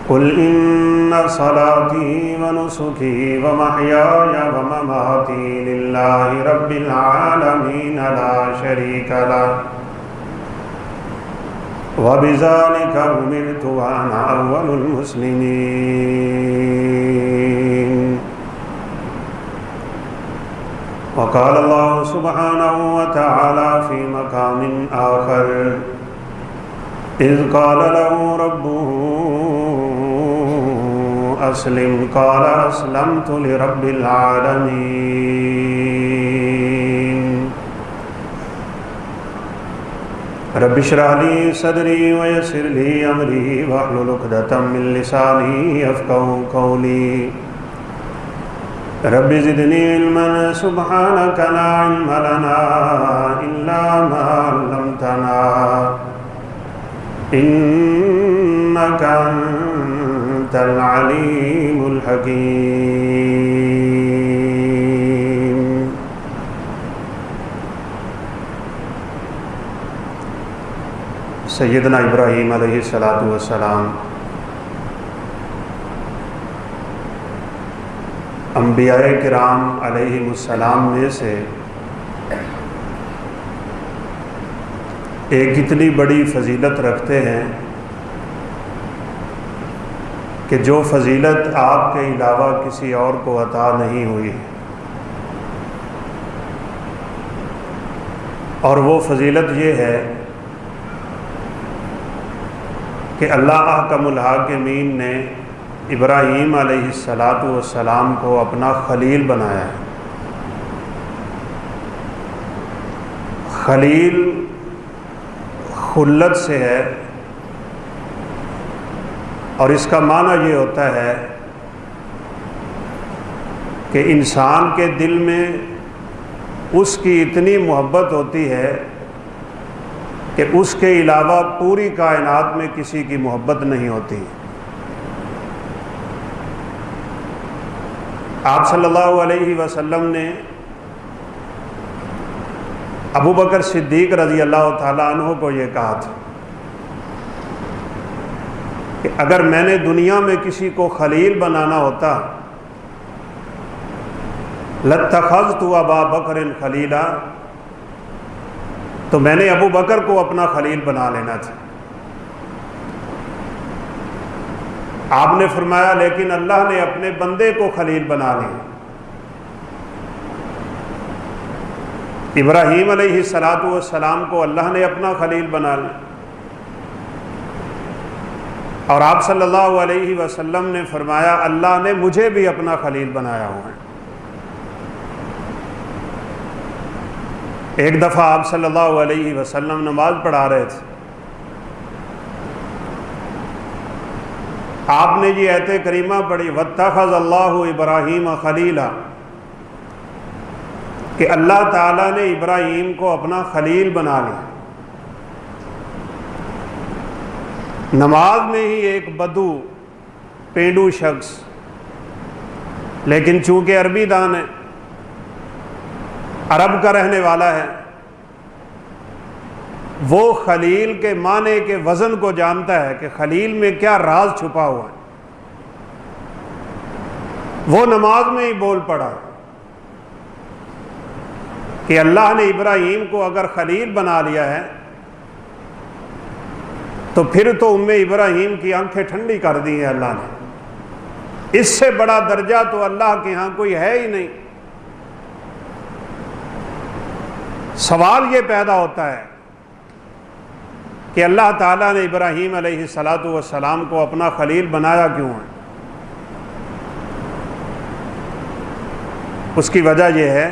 قل إن صلاتي ونسكي ومحياي ومماتي لله رب العالمين لا شريك له وبذلك أمرت وأنا أول المسلمين. وقال الله سبحانه وتعالى في مقام آخر إذ قال له ربه أسلم قال أسلمت لرب العالمين. رب اشرح لي صدري ويسر لي أمري واحلل عقدة من لساني يفقهوا قولي. رب زدني علما سبحانك لا علم لنا إلا ما علمتنا إنك أنت العليم الحكيم. سیدنا ابراہیم علیہ السلام انبیاء کرام علیہم السلام میں سے ایک اتنی بڑی فضیلت رکھتے ہیں کہ جو فضیلت آپ کے علاوہ کسی اور کو عطا نہیں ہوئی، اور وہ فضیلت یہ ہے کہ اللہ احکم الحاکمین نے ابراہیم علیہ السلام کو اپنا خلیل بنایا ہے۔ خلیل خلت سے ہے، اور اس کا معنی یہ ہوتا ہے کہ انسان کے دل میں اس کی اتنی محبت ہوتی ہے کہ اس کے علاوہ پوری کائنات میں کسی کی محبت نہیں ہوتی۔ آپ صلی اللہ علیہ وسلم نے ابو بکر صدیق رضی اللہ تعالیٰ عنہ کو یہ کہا تھا کہ اگر میں نے دنیا میں کسی کو خلیل بنانا ہوتا لَاتَّخَذْتُ أَبَا بَكْرٍ خَلِيلًا، تو میں نے ابو بکر کو اپنا خلیل بنا لینا تھا۔ آپ نے فرمایا لیکن اللہ نے اپنے بندے کو خلیل بنا لیا۔ ابراہیم علیہ السلام کو اللہ نے اپنا خلیل بنا لیا، اور آپ صلی اللہ علیہ وسلم نے فرمایا اللہ نے مجھے بھی اپنا خلیل بنایا ہوا ہے۔ ایک دفعہ آپ صلی اللہ علیہ وسلم نماز پڑھا رہے تھے، آپ نے یہ آیت کریمہ پڑھی وَاتَّخَذَ اللَّهُ إِبْرَاهِيمَ خَلِيلًا، کہ اللہ تعالیٰ نے ابراہیم کو اپنا خلیل بنا لیا۔ نماز میں ہی ایک بدو پینڈو شخص، لیکن چونکہ عربی دان ہے، عرب کا رہنے والا ہے، وہ خلیل کے معنی کے وزن کو جانتا ہے کہ خلیل میں کیا راز چھپا ہوا ہے۔ وہ نماز میں ہی بول پڑا کہ اللہ نے ابراہیم کو اگر خلیل بنا لیا ہے تو پھر تو ابراہیم کی آنکھیں ٹھنڈی کر دی ہیں اللہ نے۔ اس سے بڑا درجہ تو اللہ کے ہاں کوئی ہے ہی نہیں۔ سوال یہ پیدا ہوتا ہے کہ اللہ تعالیٰ نے ابراہیم علیہ السلام کو اپنا خلیل بنایا کیوں ہے؟ اس کی وجہ یہ ہے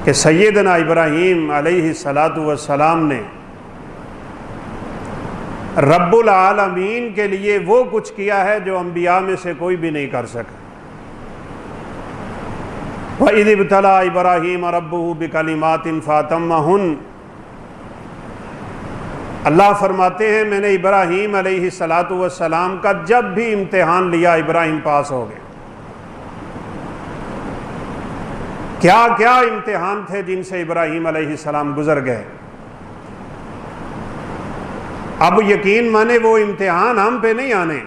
کہ سیدنا ابراہیم علیہ السلام نے رب العالمین کے لیے وہ کچھ کیا ہے جو انبیاء میں سے کوئی بھی نہیں کر سکا۔ وَإِذِ ابْتَلَىٰ إِبْرَاهِيمَ رَبُّهُ بِكَلِمَاتٍ فَأَتَمَّهُنَّ، اللہ فرماتے ہیں میں نے ابراہیم علیہ السلام کا جب بھی امتحان لیا ابراہیم پاس ہو گئے۔ کیا کیا امتحان تھے جن سے ابراہیم علیہ السلام گزر گئے۔ اب یقین مانے وہ امتحان ہم پہ نہیں آنے،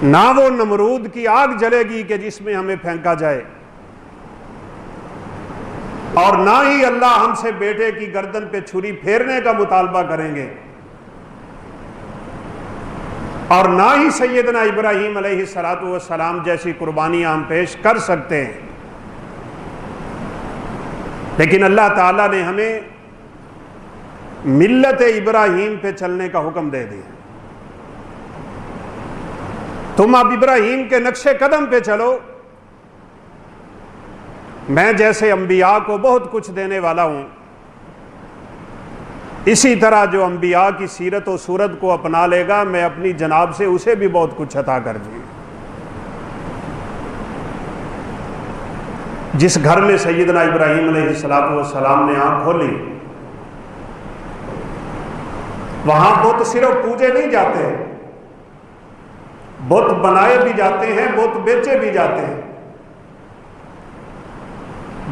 نہ وہ نمرود کی آگ جلے گی کہ جس میں ہمیں پھینکا جائے، اور نہ ہی اللہ ہم سے بیٹے کی گردن پہ چھری پھیرنے کا مطالبہ کریں گے، اور نہ ہی سیدنا ابراہیم علیہ السلام جیسی قربانیاں ہم پیش کر سکتے ہیں۔ لیکن اللہ تعالیٰ نے ہمیں ملت ابراہیم پہ چلنے کا حکم دے دیا، تم اب ابراہیم کے نقش قدم پہ چلو۔ میں جیسے انبیاء کو بہت کچھ دینے والا ہوں، اسی طرح جو انبیاء کی سیرت و صورت کو اپنا لے گا میں اپنی جناب سے اسے بھی بہت کچھ عطا کر دوں۔ جس گھر میں سیدنا ابراہیم علیہ السلام نے آنکھ کھولی، وہاں بت صرف پوجے نہیں جاتے، بت بنائے بھی جاتے ہیں، بت بیچے بھی جاتے ہیں۔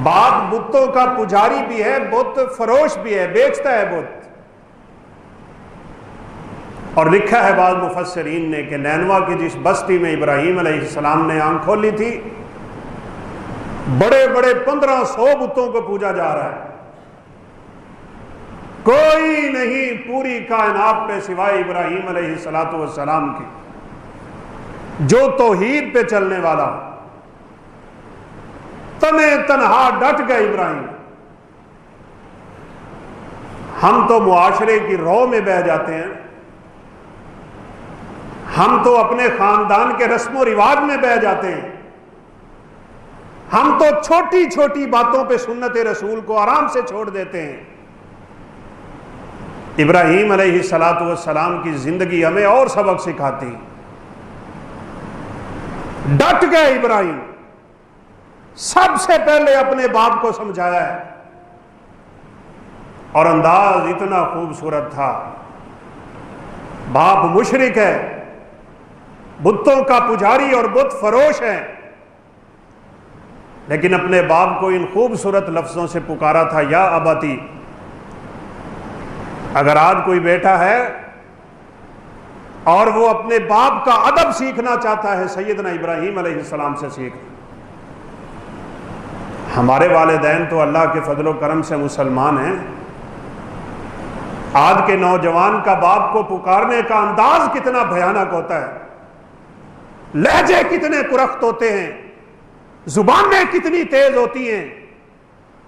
باپ بتوں کا پجاری بھی ہے، بت فروش بھی ہے، بیچتا ہے بت۔ اور لکھا ہے بعض مفسرین نے کہ نینوا کی جس بستی میں ابراہیم علیہ السلام نے آنکھ کھولی تھی، بڑے بڑے 1500 بتوں کو پوجا جا رہا ہے، کوئی نہیں پوری کائنات پہ سوائے ابراہیم علیہ السلام کی، جو توحید پہ چلنے والا۔ تنے تنہا ڈٹ گئے ابراہیم۔ ہم تو معاشرے کی رو میں بہہ جاتے ہیں، ہم تو اپنے خاندان کے رسم و رواج میں بہہ جاتے ہیں، ہم تو چھوٹی چھوٹی باتوں پہ سنت رسول کو آرام سے چھوڑ دیتے ہیں۔ ابراہیم علیہ السلام کی زندگی ہمیں اور سبق سکھاتی۔ ڈٹ گئے ابراہیم، سب سے پہلے اپنے باپ کو سمجھایا ہے، اور انداز اتنا خوبصورت تھا۔ باپ مشرک ہے، بتوں کا پجاری اور بت فروش ہے، لیکن اپنے باپ کو ان خوبصورت لفظوں سے پکارا تھا، یا اباتی۔ اگر آج کوئی بیٹا ہے اور وہ اپنے باپ کا ادب سیکھنا چاہتا ہے، سیدنا ابراہیم علیہ السلام سے سیکھ۔ ہمارے والدین تو اللہ کے فضل و کرم سے مسلمان ہیں، آج کے نوجوان کا باپ کو پکارنے کا انداز کتنا بھیانک ہوتا ہے، لہجے کتنے کرخت ہوتے ہیں، زبانیں کتنی تیز ہوتی ہیں،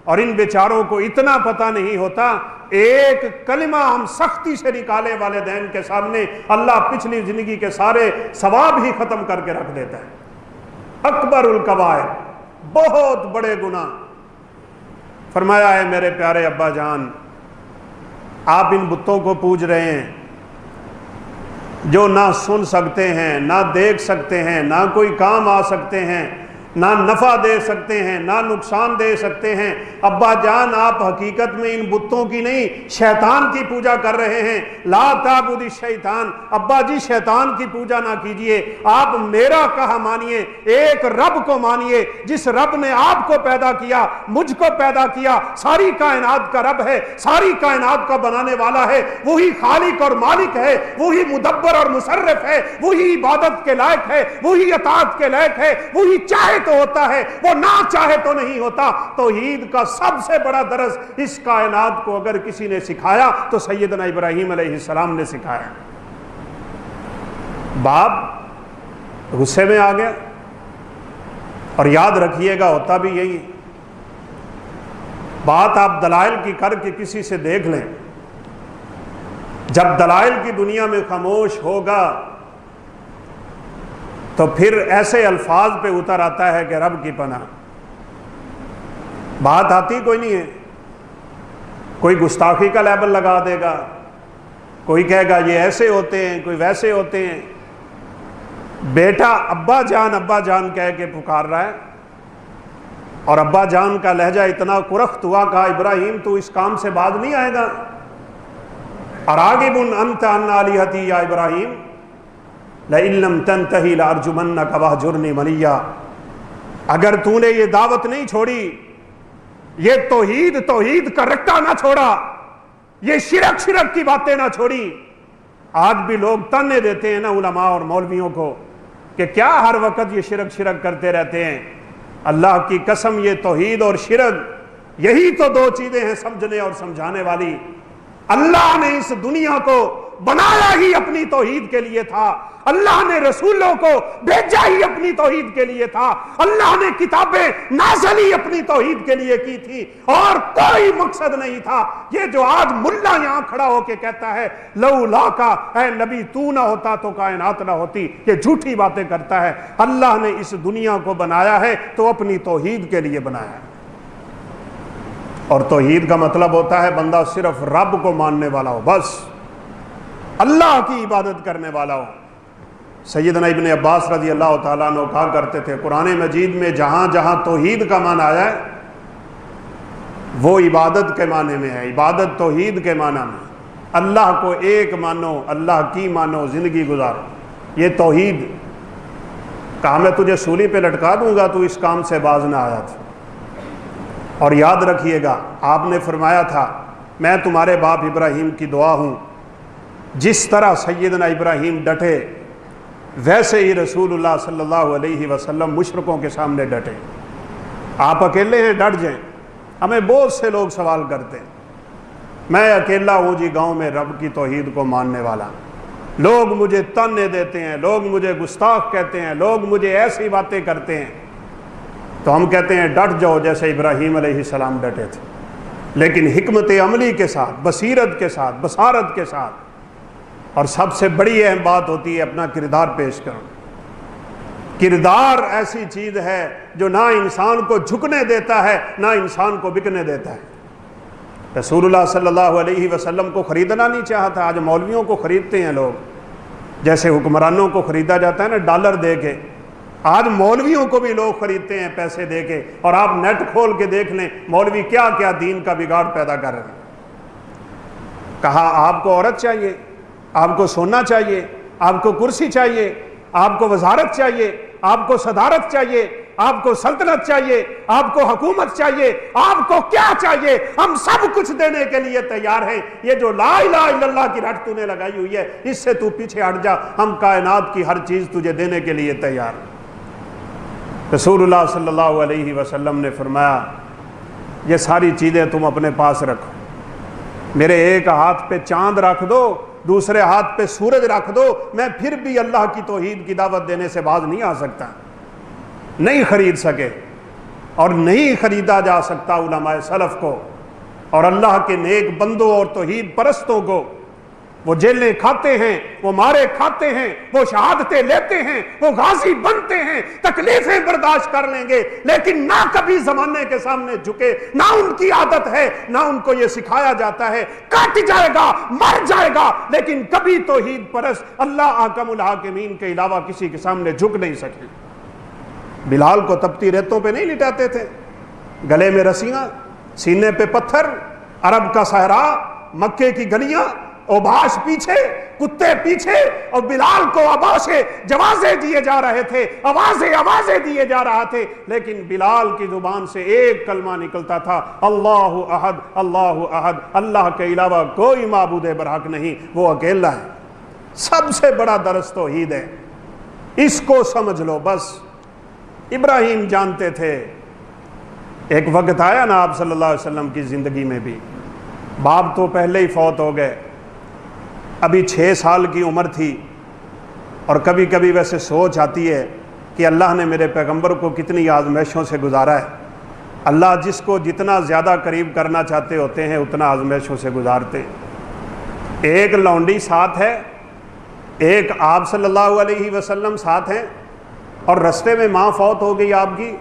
اور ان بیچاروں کو اتنا پتہ نہیں ہوتا، ایک کلمہ ہم سختی سے نکالے والدین کے سامنے، اللہ پچھلی زندگی کے سارے ثواب ہی ختم کر کے رکھ دیتا ہے۔ اکبر الکبائر، بہت بڑے گناہ۔ فرمایا ہے میرے پیارے ابا جان، آپ ان بتوں کو پوج رہے ہیں جو نہ سن سکتے ہیں، نہ دیکھ سکتے ہیں، نہ کوئی کام آ سکتے ہیں، نہ نفع دے سکتے ہیں، نہ نقصان دے سکتے ہیں۔ ابا جان آپ حقیقت میں ان بتوں کی نہیں شیطان کی پوجا کر رہے ہیں۔ لا تعبد الشیطان، ابا جی شیطان کی پوجا نہ کیجئے، آپ میرا کہا مانیے، ایک رب کو مانیے جس رب نے آپ کو پیدا کیا، مجھ کو پیدا کیا، ساری کائنات کا رب ہے، ساری کائنات کا بنانے والا ہے، وہی خالق اور مالک ہے، وہی مدبر اور مصرف ہے، وہی عبادت کے لائق ہے، وہی اطاعت کے لائق ہے، وہی چاہے تو ہوتا ہے، وہ نہ چاہے تو نہیں ہوتا۔ توحید کا سب سے بڑا درس اس کائنات کو اگر کسی نے سکھایا تو سیدنا ابراہیم علیہ السلام نے سکھایا۔ باپ غصے میں آ گیا، اور یاد رکھیے گا ہوتا بھی یہی، بات آپ دلائل کی کر کے کسی سے دیکھ لیں، جب دلائل کی دنیا میں خاموش ہوگا تو پھر ایسے الفاظ پہ اتر آتا ہے کہ رب کی پناہ، بات آتی کوئی نہیں ہے، کوئی گستاخی کا لیبل لگا دے گا، کوئی کہے گا یہ ایسے ہوتے ہیں، کوئی ویسے ہوتے ہیں۔ بیٹا ابا جان کہہ کے پکار رہا ہے، اور ابا جان کا لہجہ اتنا کرخت ہوا، کہا ابراہیم تو اس کام سے باز نہیں آئے گا، اراغب انت عن آلہتی یا ابراہیم لئن لم تنتہی لارجمنک واہجرنی ملیا۔ اگر تو نے یہ دعوت نہیں چھوڑی، یہ توحید کا رٹا نہ چھوڑا، یہ شرک شرک کی باتیں نہ چھوڑی۔ آج بھی لوگ تانے دیتے ہیں نا علماء اور مولویوں کو کہ کیا ہر وقت یہ شرک شرک کرتے رہتے ہیں۔ اللہ کی قسم، یہ توحید اور شرک یہی تو دو چیزیں ہیں سمجھنے اور سمجھانے والی۔ اللہ نے اس دنیا کو بنایا ہی اپنی توحید کے لیے تھا، اللہ نے رسولوں کو بھیجا ہی اپنی توحید کے لیے تھا، اللہ نے کتابیں نازل ہی اپنی توحید کے لیے کی تھی، اور کوئی مقصد نہیں تھا۔ یہ جو آج ملا یہاں کھڑا ہو کے کہتا ہے لولا کا، اے نبی تو نہ ہوتا تو کائنات نہ ہوتی، یہ جھوٹی باتیں کرتا ہے۔ اللہ نے اس دنیا کو بنایا ہے تو اپنی توحید کے لیے بنایا ہے، اور توحید کا مطلب ہوتا ہے بندہ صرف رب کو ماننے والا ہو، بس اللہ کی عبادت کرنے والا ہو۔ سیدنا ابن عباس رضی اللہ تعالیٰ عنہ کہا کرتے تھے قرآن مجید میں جہاں جہاں توحید کا معنی آیا ہے وہ عبادت کے معنی میں ہے، عبادت توحید کے معنی میں، اللہ کو ایک مانو، اللہ کی مانو، زندگی گزارو، یہ توحید۔ کہا میں تجھے سولی پہ لٹکا دوں گا تو اس کام سے باز نہ آیا تھا۔ اور یاد رکھیے گا آپ نے فرمایا تھا میں تمہارے باپ ابراہیم کی دعا ہوں، جس طرح سیدنا ابراہیم ڈٹے ویسے ہی رسول اللہ صلی اللہ علیہ وسلم مشرکوں کے سامنے ڈٹے۔ آپ اکیلے ہیں ڈٹ جائیں، ہمیں بہت سے لوگ سوال کرتے ہیں میں اکیلا ہوں جی گاؤں میں رب کی توحید کو ماننے والا، لوگ مجھے تانے دیتے ہیں، لوگ مجھے گستاخ کہتے ہیں، لوگ مجھے ایسی باتیں کرتے ہیں، تو ہم کہتے ہیں ڈٹ جاؤ جیسے ابراہیم علیہ السلام ڈٹے تھے، لیکن حکمت عملی کے ساتھ، بصیرت کے ساتھ، بصارت کے ساتھ، اور سب سے بڑی اہم بات ہوتی ہے اپنا کردار پیش کرنا۔ کردار ایسی چیز ہے جو نہ انسان کو جھکنے دیتا ہے نہ انسان کو بکنے دیتا ہے۔ رسول اللہ صلی اللہ علیہ وسلم کو خریدنا نہیں چاہا تھا، آج مولویوں کو خریدتے ہیں لوگ، جیسے حکمرانوں کو خریدا جاتا ہے نا ڈالر دے کے، آج مولویوں کو بھی لوگ خریدتے ہیں پیسے دے کے۔ اور آپ نیٹ کھول کے دیکھ لیں مولوی کیا کیا دین کا بگاڑ پیدا کر رہے ہیں۔ کہا آپ کو عورت چاہیے، آپ کو سونا چاہیے، آپ کو کرسی چاہیے، آپ کو وزارت چاہیے، آپ کو صدارت چاہیے، آپ کو سلطنت چاہیے، آپ کو حکومت چاہیے، آپ کو کیا چاہیے، ہم سب کچھ دینے کے لیے تیار ہیں۔ یہ جو لا الہ الا اللہ کی رٹ تو نے لگائی ہوئی ہے اس سے تو پیچھے ہٹ جا، ہم کائنات کی ہر چیز تجھے دینے کے لیے تیار ہیں۔ رسول اللہ صلی اللہ علیہ وسلم نے فرمایا یہ ساری چیزیں تم اپنے پاس رکھو، میرے ایک ہاتھ پہ چاند رکھ دو، دوسرے ہاتھ پہ سورج رکھ دو، میں پھر بھی اللہ کی توحید کی دعوت دینے سے باز نہیں آ سکتا۔ نہیں خرید سکے اور نہیں خریدا جا سکتا علماء سلف کو اور اللہ کے نیک بندوں اور توحید پرستوں کو۔ وہ جیلیں کھاتے ہیں، وہ مارے کھاتے ہیں، وہ شہادتیں لیتے ہیں، وہ غازی بنتے ہیں، تکلیفیں برداشت کر لیں گے، لیکن نہ کبھی زمانے کے سامنے جھکے، نہ ان کی عادت ہے، نہ ان کو یہ سکھایا جاتا ہے۔ کٹ جائے گا، مر جائے گا، لیکن کبھی توحید پرست اللہ حاکم الحاکمین کے علاوہ کسی کے سامنے جھک نہیں سکے۔ بلال کو تپتی ریتوں پہ نہیں لٹاتے تھے، گلے میں رسیاں، سینے پہ پتھر، عرب کا صحرا، مکے کی گلیاں، اوباش پیچھے، کتے پیچھے، اور بلال کو آوازیں جوازیں دیے جا رہے تھے، آوازیں دیے جا رہا تھے، لیکن بلال کی زبان سے ایک کلمہ نکلتا تھا اللہ احد، اللہ احد، اللہ کے علاوہ کوئی معبود برحق نہیں، وہ اکیلا ہے۔ سب سے بڑا درس توحید ہے، اس کو سمجھ لو بس۔ ابراہیم جانتے تھے، ایک وقت آیا نا آپ صلی اللہ علیہ وسلم کی زندگی میں بھی، باپ تو پہلے ہی فوت ہو گئے، ابھی 6 سال کی عمر تھی، اور کبھی کبھی ویسے سوچ آتی ہے کہ اللہ نے میرے پیغمبر کو کتنی آزمائشوں سے گزارا ہے۔ اللہ جس کو جتنا زیادہ قریب کرنا چاہتے ہوتے ہیں اتنا آزمائشوں سے گزارتے ہیں۔ ایک لونڈی ساتھ ہے، ایک آپ صلی اللہ علیہ وسلم ساتھ ہیں، اور رستے میں ماں فوت ہو گئی آپ کی،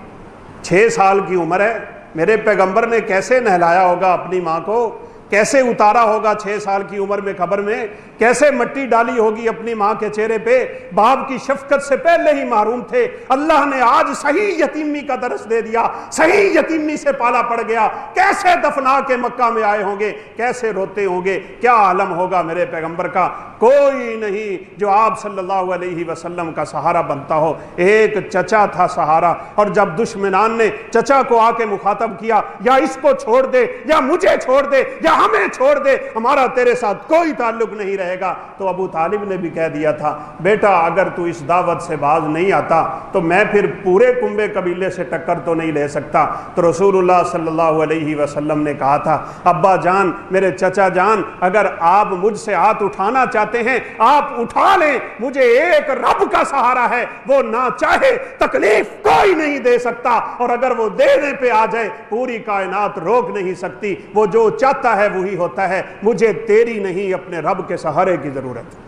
6 سال کی عمر ہے۔ میرے پیغمبر نے کیسے نہلایا ہوگا اپنی ماں کو، کیسے اتارا ہوگا 6 سال کی عمر میں قبر میں، کیسے مٹی ڈالی ہوگی اپنی ماں کے چہرے پہ، باپ کی شفقت سے پہلے ہی محروم تھے۔ اللہ نے آج صحیح یتیمی کا درس دے دیا، صحیح یتیمی سے پالا پڑ گیا، کیسے دفنا کے مکہ میں آئے ہوں گے، کیسے روتے ہوں گے، کیا عالم ہوگا میرے پیغمبر کا۔ کوئی نہیں جو آپ صلی اللہ علیہ وسلم کا سہارا بنتا ہو، ایک چچا تھا سہارا، اور جب دشمنان نے چچا کو آ کے مخاطب کیا یا اس کو چھوڑ دے یا مجھے چھوڑ دے یا ہمیں چھوڑ دے، ہمارا تیرے ساتھ کوئی تعلق نہیں رہے گا۔ تو ابو طالب نے بھی کہہ دیا تھا بیٹا اگر تو اس دعوت سے باز نہیں آتا تو میں پھر پورے کنبے قبیلے سے ٹکر تو نہیں لے سکتا۔ تو رسول اللہ صلی اللہ علیہ وسلم نے کہا تھا ابا جان، میرے چچا جان، اگر آپ مجھ سے ہاتھ اٹھانا چاہتے ہیں آپ اٹھا لیں، مجھے ایک رب کا سہارا ہے، وہ نہ چاہے تکلیف کوئی نہیں دے سکتا، اور اگر وہ دینے پہ آ جائے پوری کائنات روک نہیں سکتی، وہ جو چاہتا ہے وہی ہوتا ہے۔ مجھے تیری نہیں اپنے رب کے سہارے کی ضرورت ہے۔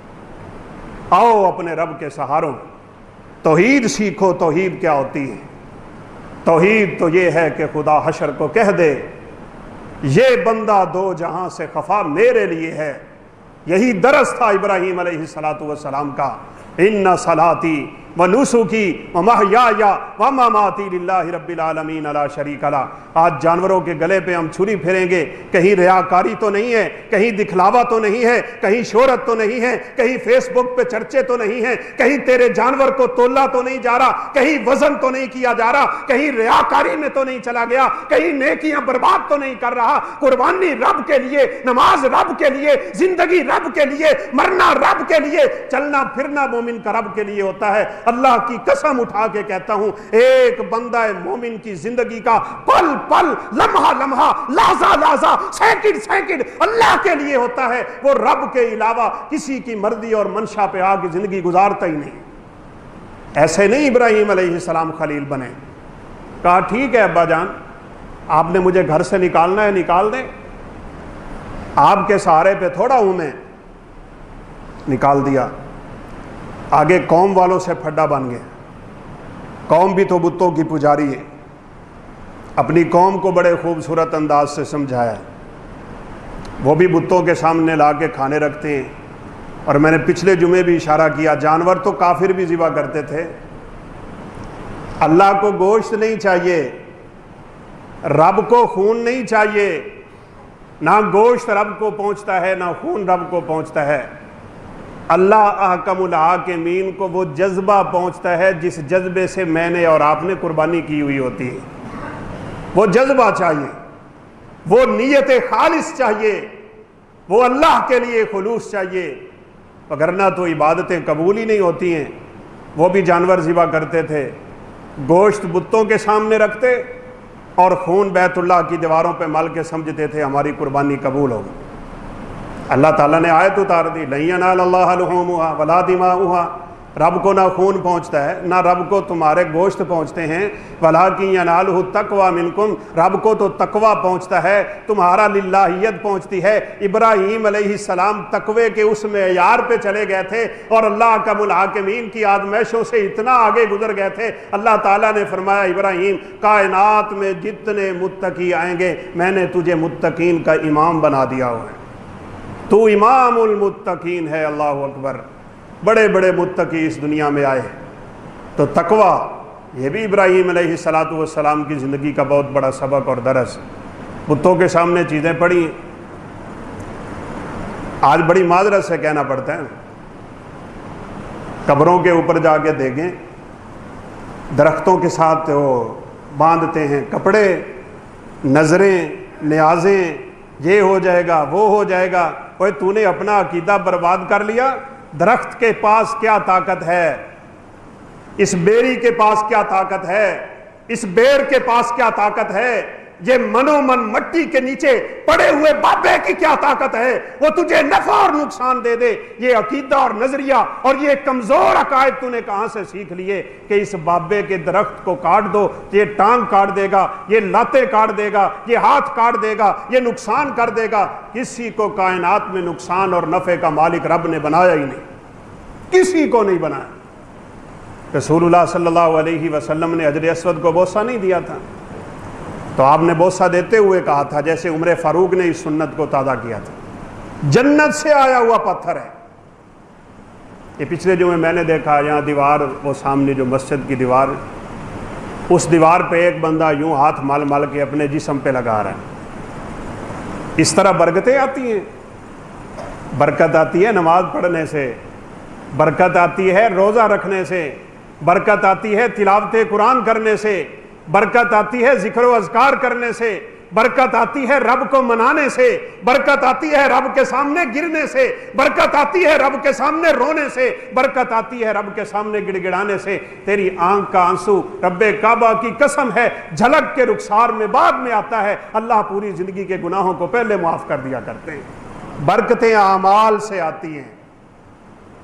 آؤ اپنے رب کے سہاروں، توحید سیکھو۔ توحید کیا ہوتی ہے؟ توحید تو یہ ہے کہ خدا حشر کو کہہ دے یہ بندہ دو جہاں سے خفا میرے لیے ہے۔ یہی درس تھا ابراہیم علیہ السلام کا، ان صلاتی و نسکی و محیای و مماتی للہ رب العالمین لا شریک لہ۔ آج جانوروں کے گلے پہ ہم چھری پھیریں گے، کہیں ریاکاری تو نہیں ہے، کہیں دکھلاوا تو نہیں ہے، کہیں شہرت تو نہیں ہے، کہیں فیس بک پہ چرچے تو نہیں ہیں، کہیں تیرے جانور کو تولا تو نہیں جا رہا، کہیں وزن تو نہیں کیا جا رہا، کہیں ریاکاری میں تو نہیں چلا گیا، کہیں نیکیاں برباد تو نہیں کر رہا۔ قربانی رب کے لیے، نماز رب کے لیے، زندگی رب کے لیے، مرنا رب کے لیے، چلنا پھرنا مومن کا رب کے لیے ہوتا ہے۔ اللہ کی قسم اٹھا کے کہتا ہوں ایک بندہ مومن کی زندگی کا پل پل، لمحہ لمحہ، لحظہ لحظہ، سیکنڈ سیکنڈ اللہ کے لیے ہوتا ہے۔ وہ رب کے علاوہ کسی کی مرضی اور منشا پہ آ کے زندگی گزارتا ہی نہیں۔ ایسے نہیں ابراہیم علیہ السلام خلیل بنے۔ کہا ٹھیک ہے ابا جان، آپ نے مجھے گھر سے نکالنا ہے نکال دیں، آپ کے سہارے پہ تھوڑا ہوں میں۔ نکال دیا۔ آگے قوم والوں سے پھڈا بن گئے۔ قوم بھی تو بتوں کی پجاری ہے۔ اپنی قوم کو بڑے خوبصورت انداز سے سمجھایا، وہ بھی بتوں کے سامنے لا کے کھانے رکھتے ہیں۔ اور میں نے پچھلے جمعے بھی اشارہ کیا جانور تو کافر بھی ذبح کرتے تھے۔ اللہ کو گوشت نہیں چاہیے، رب کو خون نہیں چاہیے۔ نہ گوشت رب کو پہنچتا ہے نہ خون رب کو پہنچتا ہے۔ اللہ احکم الحاکمین کو وہ جذبہ پہنچتا ہے جس جذبے سے میں نے اور آپ نے قربانی کی ہوئی ہوتی ہے۔ وہ جذبہ چاہیے، وہ نیت خالص چاہیے، وہ اللہ کے لیے خلوص چاہیے، وگرنہ تو عبادتیں قبول ہی نہیں ہوتی ہیں۔ وہ بھی جانور ذبح کرتے تھے، گوشت بتوں کے سامنے رکھتے اور خون بیت اللہ کی دیواروں پہ مل کے سمجھتے تھے ہماری قربانی قبول ہوگی۔ اللہ تعالیٰ نے آیت اتار دی لن ینال اللہ لحومها ولا دماؤها، رب کو نہ خون پہنچتا ہے نہ رب کو تمہارے گوشت پہنچتے ہیں، ولکن ینالہ التقوی منکم، رب کو تو تقوی پہنچتا ہے، تمہارا للہیت پہنچتی ہے۔ ابراہیم علیہ السلام تقوی کے اس معیار پہ چلے گئے تھے اور اللہ کا الحاکمین کی آزمائشوں سے اتنا آگے گزر گئے تھے۔ اللہ تعالیٰ نے فرمایا ابراہیم کائنات میں جتنے متقی آئیں گے میں نے تجھے متقین کا امام بنا دیا ہوا ہے، تو امام المتقین ہے۔ اللہ اکبر، بڑے بڑے متقی اس دنیا میں آئے۔ تو تقوی یہ بھی ابراہیم علیہ السلام کی زندگی کا بہت بڑا سبق اور درس۔ بتوں کے سامنے چیزیں پڑی ہیں، آج بڑی معذرت سے کہنا پڑتا ہے، قبروں کے اوپر جا کے دیکھیں درختوں کے ساتھ وہ باندھتے ہیں کپڑے، نظریں، نیازیں، یہ ہو جائے گا وہ ہو جائے گا۔ اوے تو نے اپنا عقیدہ برباد کر لیا۔ درخت کے پاس کیا طاقت ہے، اس بیری کے پاس کیا طاقت ہے، اس بیر کے پاس کیا طاقت ہے، یہ منو من مٹی کے نیچے پڑے ہوئے بابے کی کیا طاقت ہے، وہ تجھے نفع اور نقصان دے دے۔ یہ عقیدہ اور نظریہ اور یہ کمزور عقائد تو نے کہاں سے سیکھ لیے کہ اس بابے کے درخت کو کاٹ دو، یہ ٹانگ کاٹ دے گا، یہ لاتیں کاٹ دے گا، یہ ہاتھ کاٹ دے گا، یہ نقصان کر دے گا۔ کسی کو کائنات میں نقصان اور نفع کا مالک رب نے بنایا ہی نہیں، کسی کو نہیں بنایا۔ رسول اللہ صلی اللہ علیہ وسلم نے حجر اسود کو بوسہ نہیں دیا تھا، تو آپ نے بوسہ دیتے ہوئے کہا تھا جیسے عمر فاروق نے اس سنت کو تازہ کیا تھا، جنت سے آیا ہوا پتھر ہے۔ یہ پچھلے جمعے میں نے دیکھا یہاں دیوار، وہ سامنے جو مسجد کی دیوار، اس دیوار پہ ایک بندہ یوں ہاتھ مل مل کے اپنے جسم پہ لگا رہا ہے۔ اس طرح برکتیں آتی ہیں، برکت آتی ہے نماز پڑھنے سے، برکت آتی ہے روزہ رکھنے سے، برکت آتی ہے تلاوت قرآن کرنے سے، برکت آتی ہے ذکر و اذکار کرنے سے، برکت آتی ہے رب کو منانے سے، برکت آتی ہے رب کے سامنے گرنے سے، برکت آتی ہے رب کے سامنے رونے سے، برکت آتی ہے رب کے سامنے گڑ گڑانے سے۔ تیری آنکھ کا آنسو رب کعبہ کی قسم ہے جھلک کے رخسار میں بعد میں آتا ہے، اللہ پوری زندگی کے گناہوں کو پہلے معاف کر دیا کرتے ہیں۔ برکتیں اعمال سے آتی ہیں،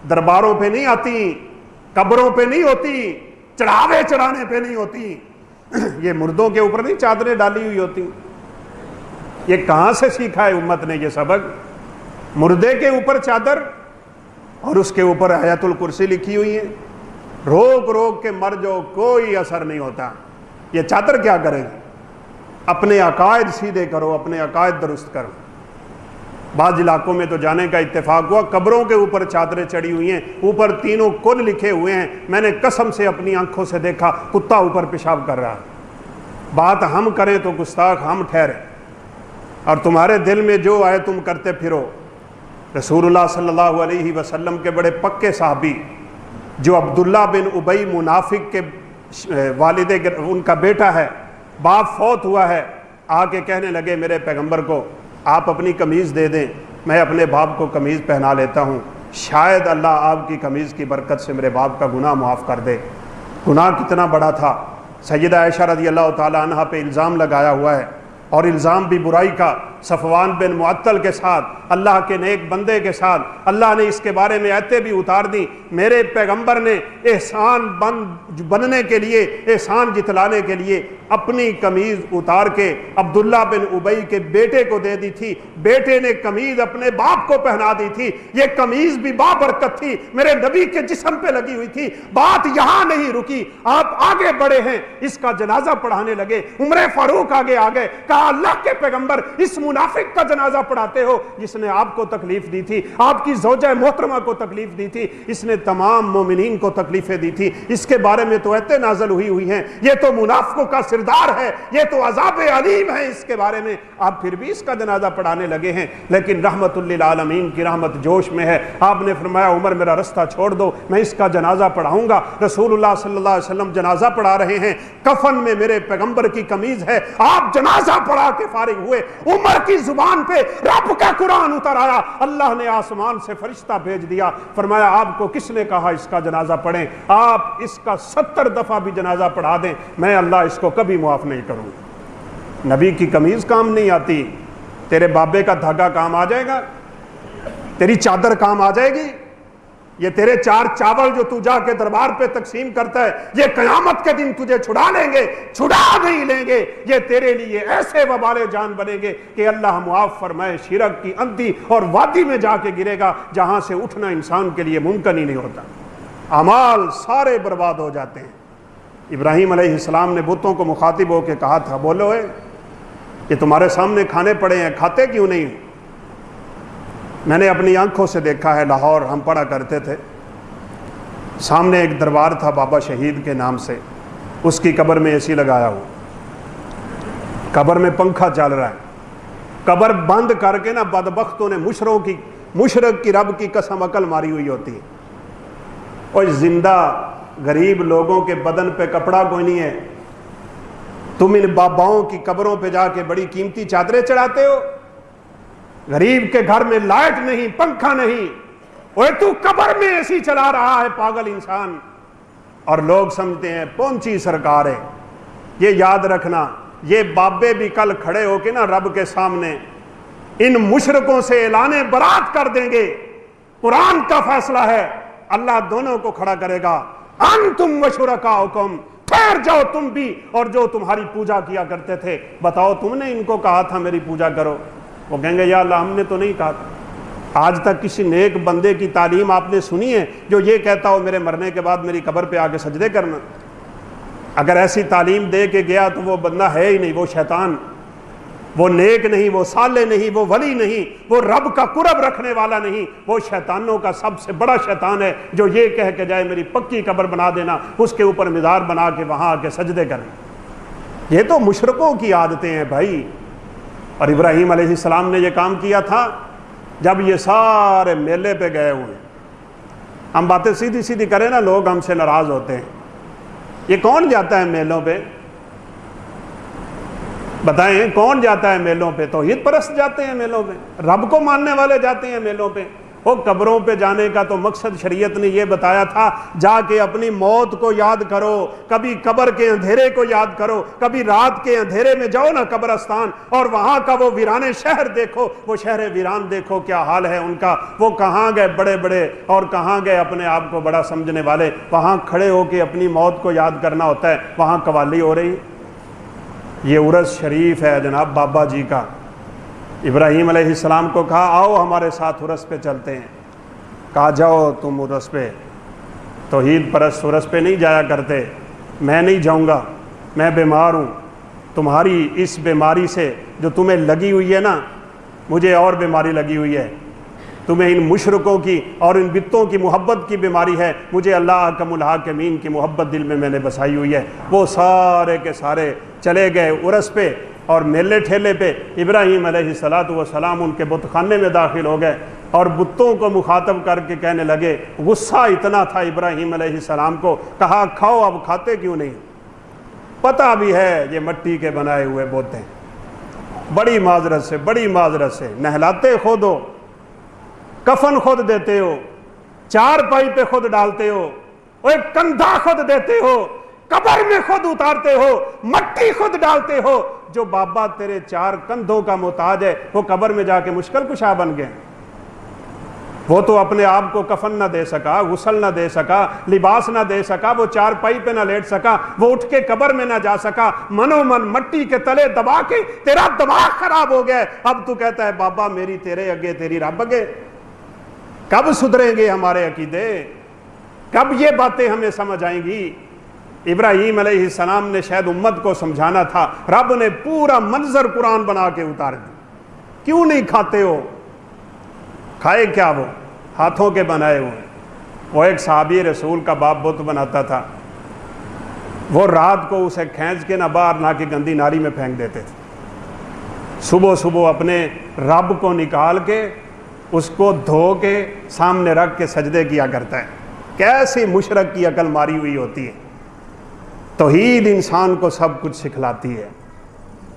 درباروں پہ نہیں آتی، قبروں پہ نہیں ہوتی، چڑھاوے چڑھانے پہ نہیں ہوتی، یہ مردوں کے اوپر نہیں چادریں ڈالی ہوئی ہوتی۔ یہ کہاں سے سیکھا ہے امت نے یہ سبق؟ مردے کے اوپر چادر اور اس کے اوپر آیت الکرسی لکھی ہوئی ہے، روک روک کے مر جو کوئی اثر نہیں ہوتا۔ یہ چادر کیا کرے گی؟ اپنے عقائد سیدھے کرو، اپنے عقائد درست کرو۔ بعض علاقوں میں تو جانے کا اتفاق ہوا، قبروں کے اوپر چادریں چڑھی ہوئی ہیں، اوپر تینوں کل لکھے ہوئے ہیں، میں نے قسم سے اپنی آنکھوں سے دیکھا کتا اوپر پیشاب کر رہا ہے۔ بات ہم کریں تو گستاخ ہم ٹھہرے، اور تمہارے دل میں جو آئے تم کرتے پھرو۔ رسول اللہ صلی اللہ علیہ وسلم کے بڑے پکے صحابی جو عبداللہ بن ابی منافق کے والد ان کا بیٹا ہے، باپ فوت ہوا ہے، آ کے کہنے لگے میرے پیغمبر کو آپ اپنی قمیض دے دیں، میں اپنے باپ کو قمیض پہنا لیتا ہوں، شاید اللہ آپ کی قمیض کی برکت سے میرے باپ کا گناہ معاف کر دے۔ گناہ کتنا بڑا تھا، سیدہ عائشہ رضی اللہ تعالی عنہ پہ الزام لگایا ہوا ہے، اور الزام بھی برائی کا، صفوان بن معطل کے ساتھ، اللہ کے نیک بندے کے ساتھ۔ اللہ نے اس کے بارے میں آیتیں بھی اتار دی، میرے پیغمبر نے احسان بننے کے لیے، احسان جتلانے کے لیے اپنی قمیض اتار کے عبداللہ بن ابی کے بیٹے کو دے دی تھی، بیٹے نے قمیض اپنے باپ کو پہنا دی تھی۔ یہ قمیض بھی بابرکت تھی، میرے نبی کے جسم پہ لگی ہوئی تھی۔ بات یہاں نہیں رکی، آپ آگے بڑھے ہیں، اس کا جنازہ پڑھانے لگے۔ عمر فاروق آگے آگے کہا اللہ کے پیغمبر اس منافق کا جنازہ پڑھاتے ہو جس نے آپ کو تکلیف دی تھی، آپ کی زوجہ محترمہ کو تکلیف دی تھی، اس نے تمام مومنین کو تکلیفیں دی تھی، اس کے بارے میں تو ایتیں نازل ہوئی ہیں، یہ تو منافقوں کا سردار ہے، یہ تو عذاب علیم ہے، اس کے بارے میں آپ پھر بھی اس کا جنازہ پڑھانے لگے ہیں۔ لیکن رحمت للعالمین کی رحمت جوش میں ہے، آپ نے فرمایا عمر میرا رستہ چھوڑ دو، میں اس کا جنازہ پڑھاؤں گا۔ رسول اللہ صلی اللہ علیہ وسلم جنازہ پڑھا رہے ہیں، کفن میں میرے پیغمبر کی قمیض ہے، آپ جنازہ پڑھا کے فارغ ہوئے، عمر کی زبان پہ رب کا قرآن اتر آیا، اللہ نے آسمان سے فرشتہ بھیج دیا، فرمایا آپ کو کس نے کہا اس کا جنازہ پڑھیں؟ آپ اس کا 70 دفعہ بھی جنازہ پڑھا دیں، میں اللہ اس کو کبھی معاف نہیں کروں گا۔ نبی کی قمیض کام نہیں آتی، تیرے بابے کا دھاگا کام آ جائے گا، تیری چادر کام آ جائے گی، یہ تیرے 4 چاول جو تو جا کے دربار پہ تقسیم کرتا ہے، یہ قیامت کے دن تجھے چھڑا لیں گے، چھڑا نہیں لیں گے، یہ تیرے لیے ایسے وبال جان بنیں گے کہ اللہ معاف فرمائے، شرک کی اندھی اور وادی میں جا کے گرے گا جہاں سے اٹھنا انسان کے لیے ممکن ہی نہیں ہوتا۔ اعمال سارے برباد ہو جاتے ہیں۔ ابراہیم علیہ السلام نے بتوں کو مخاطب ہو کے کہا تھا، بولو اے یہ تمہارے سامنے کھانے پڑے ہیں، کھاتے کیوں نہیں؟ میں نے اپنی آنکھوں سے دیکھا ہے، لاہور ہم پڑھا کرتے تھے، سامنے ایک دربار تھا بابا شہید کے نام سے، اس کی قبر میں اے سی لگایا ہو، قبر میں پنکھا چل رہا ہے، قبر بند کر کے نا بدبختوں نے مشرک کی رب کی قسم عقل ماری ہوئی ہوتی ہے۔ اور زندہ غریب لوگوں کے بدن پہ کپڑا کوئی نہیں ہے، تم ان باباؤں کی قبروں پہ جا کے بڑی قیمتی چادریں چڑھاتے ہو، غریب کے گھر میں لائٹ نہیں، پنکھا نہیں، وہ تو قبر میں ایسی چلا رہا ہے پاگل انسان، اور لوگ سمجھتے ہیں پہنچی سرکار ہے۔ یہ یاد رکھنا، یہ بابے بھی کل کھڑے ہو کے نا رب کے سامنے ان مشرکوں سے اعلان برات کر دیں گے۔ قرآن کا فیصلہ ہے، اللہ دونوں کو کھڑا کرے گا، انتم وشرکاؤکم، ٹھہر جاؤ تم بھی اور جو تمہاری پوجا کیا کرتے تھے، بتاؤ تم نے ان کو کہا تھا میری پوجا کرو؟ وہ کہیں گے یا اللہ ہم نے تو نہیں کہا تھا۔ آج تک کسی نیک بندے کی تعلیم آپ نے سنی ہے جو یہ کہتا ہو میرے مرنے کے بعد میری قبر پہ آ کے سجدے کرنا؟ اگر ایسی تعلیم دے کے گیا تو وہ بندہ ہے ہی نہیں، وہ شیطان، وہ نیک نہیں، وہ صالح نہیں، وہ ولی نہیں، وہ رب کا قرب رکھنے والا نہیں، وہ شیطانوں کا سب سے بڑا شیطان ہے جو یہ کہہ کے جائے میری پکی قبر بنا دینا، اس کے اوپر مزار بنا کے وہاں آ کے سجدے کرنا۔ یہ تو مشرکوں کی عادتیں ہیں بھائی۔ اور ابراہیم علیہ السلام نے یہ کام کیا تھا جب یہ سارے میلے پہ گئے ہوئے۔ ہم باتیں سیدھی سیدھی کریں نا، لوگ ہم سے ناراض ہوتے ہیں۔ یہ کون جاتا ہے میلوں پہ؟ بتائیں کون جاتا ہے میلوں پہ؟ توحید پرست جاتے ہیں میلوں پہ، رب کو ماننے والے جاتے ہیں میلوں پہ۔ وہ قبروں پہ جانے کا تو مقصد شریعت نے یہ بتایا تھا، جا کے اپنی موت کو یاد کرو، کبھی قبر کے اندھیرے کو یاد کرو، کبھی رات کے اندھیرے میں جاؤ نا قبرستان اور وہاں کا وہ ویرانے شہر دیکھو، وہ شہر ویران دیکھو کیا حال ہے ان کا۔ وہ کہاں گئے بڑے بڑے اور کہاں گئے اپنے آپ کو بڑا سمجھنے والے، وہاں کھڑے ہو کے اپنی موت کو یاد کرنا ہوتا ہے، وہاں قوالی ہو رہی۔ یہ عرس شریف ہے جناب بابا جی کا۔ ابراہیم علیہ السلام کو کہا آؤ ہمارے ساتھ عرس پہ چلتے ہیں، کہا جاؤ تم عرس پہ۔ توحید پرست عرس پہ نہیں جایا کرتے، میں نہیں جاؤں گا، میں بیمار ہوں، تمہاری اس بیماری سے جو تمہیں لگی ہوئی ہے نا، مجھے اور بیماری لگی ہوئی ہے، تمہیں ان مشرکوں کی اور ان بتوں کی محبت کی بیماری ہے، مجھے اللہ حکم الحاکمین کی محبت دل میں نے بسائی ہوئی ہے۔ وہ سارے کے سارے چلے گئے عرس پہ اور میلے ٹھیلے پہ۔ ابراہیم علیہ السلام ان کے بت خانے میں داخل ہو گئے اور بتوں کو مخاطب کر کے کہنے لگے، غصہ اتنا تھا ابراہیم علیہ السلام کو، کہا کھاؤ، اب کھاتے کیوں نہیں؟ پتہ بھی ہے یہ مٹی کے بنائے ہوئے بت ہیں، بڑی معذرت سے نہلاتے خود ہو، کفن خود دیتے ہو، چار پائی پہ خود ڈالتے ہو، اور ایک کندھا خود دیتے ہو، قبر میں خود اتارتے ہو، مٹی خود ڈالتے ہو۔ جو بابا تیرے چار کندھوں کا محتاج ہے وہ قبر میں جا کے مشکل کشا بن گئے۔ وہ تو اپنے آپ کو کفن نہ دے سکا، غسل نہ دے سکا، لباس نہ دے سکا، وہ چار پائی پہ نہ لیٹ سکا، وہ اٹھ کے قبر میں نہ جا سکا، منو من مٹی کے تلے دبا کے تیرا دماغ خراب ہو گیا۔ اب تو کہتا ہے بابا میری تیرے اگے تیری رب اگے۔ کب سدھریں گے ہمارے عقیدے؟ کب یہ باتیں ہمیں سمجھ آئیں گی؟ ابراہیم علیہ السلام نے شاید امت کو سمجھانا تھا، رب نے پورا منظر قرآن بنا کے اتار دی۔ کیوں نہیں کھاتے ہو؟ کھائے کیا؟ وہ ہاتھوں کے بنائے ہوئے۔ وہ ایک صحابی رسول کا باپ بت بناتا تھا، وہ رات کو اسے کھینچ کے نہ باہر نہ کہ گندی ناری میں پھینک دیتے تھے، صبح اپنے رب کو نکال کے اس کو دھو کے سامنے رکھ کے سجدے کیا کرتا ہے۔ کیسی مشرک کی عقل ماری ہوئی ہوتی ہے۔ توحید انسان کو سب کچھ سکھلاتی ہے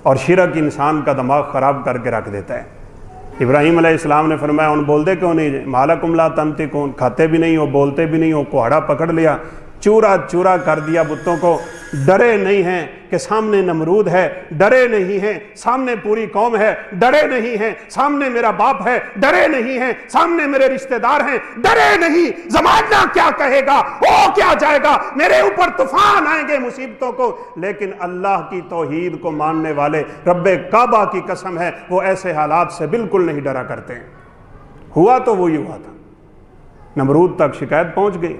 اور شرک انسان کا دماغ خراب کر کے رکھ دیتا ہے۔ ابراہیم علیہ السلام نے فرمایا ان بولتے کیوں نہیں؟ مالکم لا تنطقون، کھاتے بھی نہیں ہو، بولتے بھی نہیں ہو، کوہڑا پکڑ لیا، چورا چورا کر دیا بتوں کو۔ ڈرے نہیں ہیں کہ سامنے نمرود ہے، ڈرے نہیں ہیں سامنے پوری قوم ہے، ڈرے نہیں ہیں سامنے میرا باپ ہے، ڈرے نہیں ہیں سامنے میرے رشتہ دار ہیں، ڈرے نہیں زمانہ کیا کہے گا، ہو کیا جائے گا، میرے اوپر طوفان آئیں گے مصیبتوں کو، لیکن اللہ کی توحید کو ماننے والے رب کعبہ کی قسم ہے وہ ایسے حالات سے بالکل نہیں ڈرا کرتے ہیں۔ ہوا تو وہی ہوا تھا، نمرود تک شکایت پہنچ گئی۔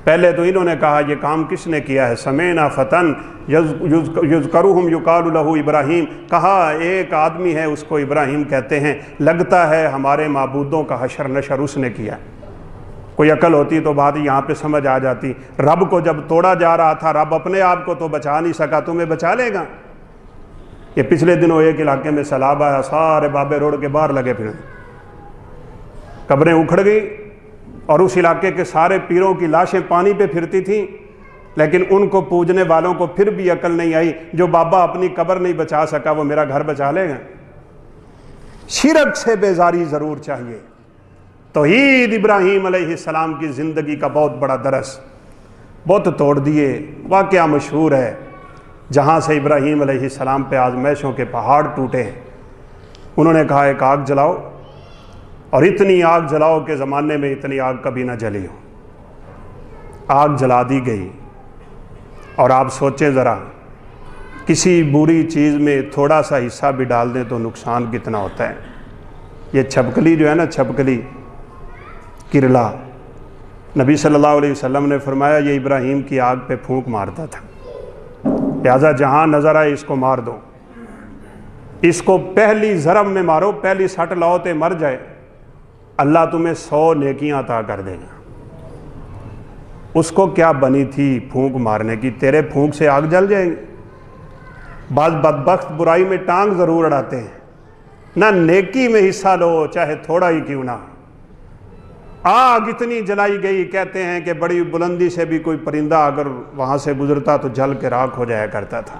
پہلے تو انہوں نے کہا یہ کام کس نے کیا ہے؟ سمینا فتن یذکرہم یقال لہ ابراہیم، کہا ایک آدمی ہے اس کو ابراہیم کہتے ہیں، لگتا ہے ہمارے معبودوں کا حشر نشر اس نے کیا۔ کوئی عقل ہوتی تو بات یہاں پہ سمجھ آ جاتی۔ رب کو جب توڑا جا رہا تھا، رب اپنے آپ کو تو بچا نہیں سکا، تمہیں بچا لے گا؟ یہ پچھلے دنوں ایک علاقے میں سیلاب آیا، سارے بابے روڈ کے باہر لگے پھر، قبریں اکھڑ گئی اور اس علاقے کے سارے پیروں کی لاشیں پانی پہ پھرتی تھیں، لیکن ان کو پوجنے والوں کو پھر بھی عقل نہیں آئی، جو بابا اپنی قبر نہیں بچا سکا وہ میرا گھر بچا لے گا۔ شرک سے بیزاری ضرور چاہیے۔ توحید ابراہیم علیہ السلام کی زندگی کا بہت بڑا درس، بت توڑ دیے۔ واقعہ مشہور ہے جہاں سے ابراہیم علیہ السلام پہ آزمائشوں کے پہاڑ ٹوٹے، انہوں نے کہا ایک آگ جلاؤ، اور اتنی آگ جلاؤ کہ زمانے میں اتنی آگ کبھی نہ جلی ہو۔ آگ جلا دی گئی، اور آپ سوچیں ذرا کسی بری چیز میں تھوڑا سا حصہ بھی ڈال دیں تو نقصان کتنا ہوتا ہے۔ یہ چھپکلی جو ہے نا، چھپکلی کرلا، نبی صلی اللہ علیہ وسلم نے فرمایا یہ ابراہیم کی آگ پہ پھونک مارتا تھا، لہٰذا جہاں نظر آئے اس کو مار دو، اس کو پہلی ضرب میں مارو، پہلی سٹ لاؤ تے مر جائے، اللہ تمہیں 100 نیکیاں عطا کر دے گا۔ اس کو کیا بنی تھی پھونک مارنے کی؟ تیرے پھونک سے آگ جل جائے گی۔ بعض بدبخت برائی میں ٹانگ ضرور اڑاتے ہیں، نہ نیکی میں حصہ لو چاہے تھوڑا ہی کیوں نہ۔ آگ اتنی جلائی گئی، کہتے ہیں کہ بڑی بلندی سے بھی کوئی پرندہ اگر وہاں سے گزرتا تو جل کے راکھ ہو جایا کرتا تھا۔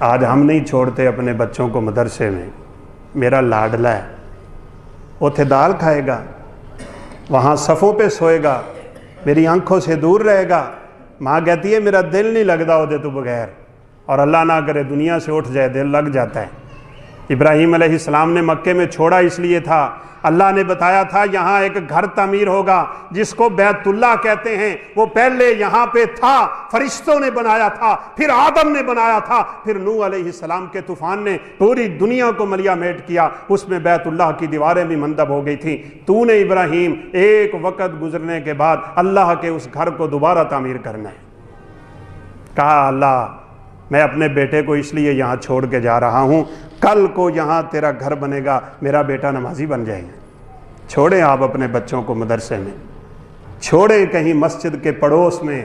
آج ہم نہیں چھوڑتے اپنے بچوں کو مدرسے میں. میرا لاڈلا ہے، اوتھے دال کھائے گا، وہاں صفوں پہ سوئے گا، میری آنکھوں سے دور رہے گا. ماں کہتی ہے میرا دل نہیں لگتا وہ دے تو بغیر، اور اللہ نہ کرے دنیا سے اٹھ جائے دل لگ جاتا ہے. ابراہیم علیہ السلام نے مکے میں چھوڑا اس لیے تھا، اللہ نے بتایا تھا یہاں ایک گھر تعمیر ہوگا جس کو بیت اللہ کہتے ہیں. وہ پہلے یہاں پہ تھا، فرشتوں نے بنایا تھا، پھر آدم نے بنایا تھا، پھر نوح علیہ السلام کے طوفان نے پوری دنیا کو ملیا میٹ کیا. اس میں بیت اللہ کی دیواریں بھی مندب ہو گئی تھیں. تو نے ابراہیم ایک وقت گزرنے کے بعد اللہ کے اس گھر کو دوبارہ تعمیر کرنا ہے. کہا اللہ میں اپنے بیٹے کو اس لیے یہاں چھوڑ کے جا رہا ہوں، کل کو یہاں تیرا گھر بنے گا، میرا بیٹا نمازی بن جائے گا. چھوڑیں آپ اپنے بچوں کو مدرسے میں، چھوڑیں کہیں مسجد کے پڑوس میں،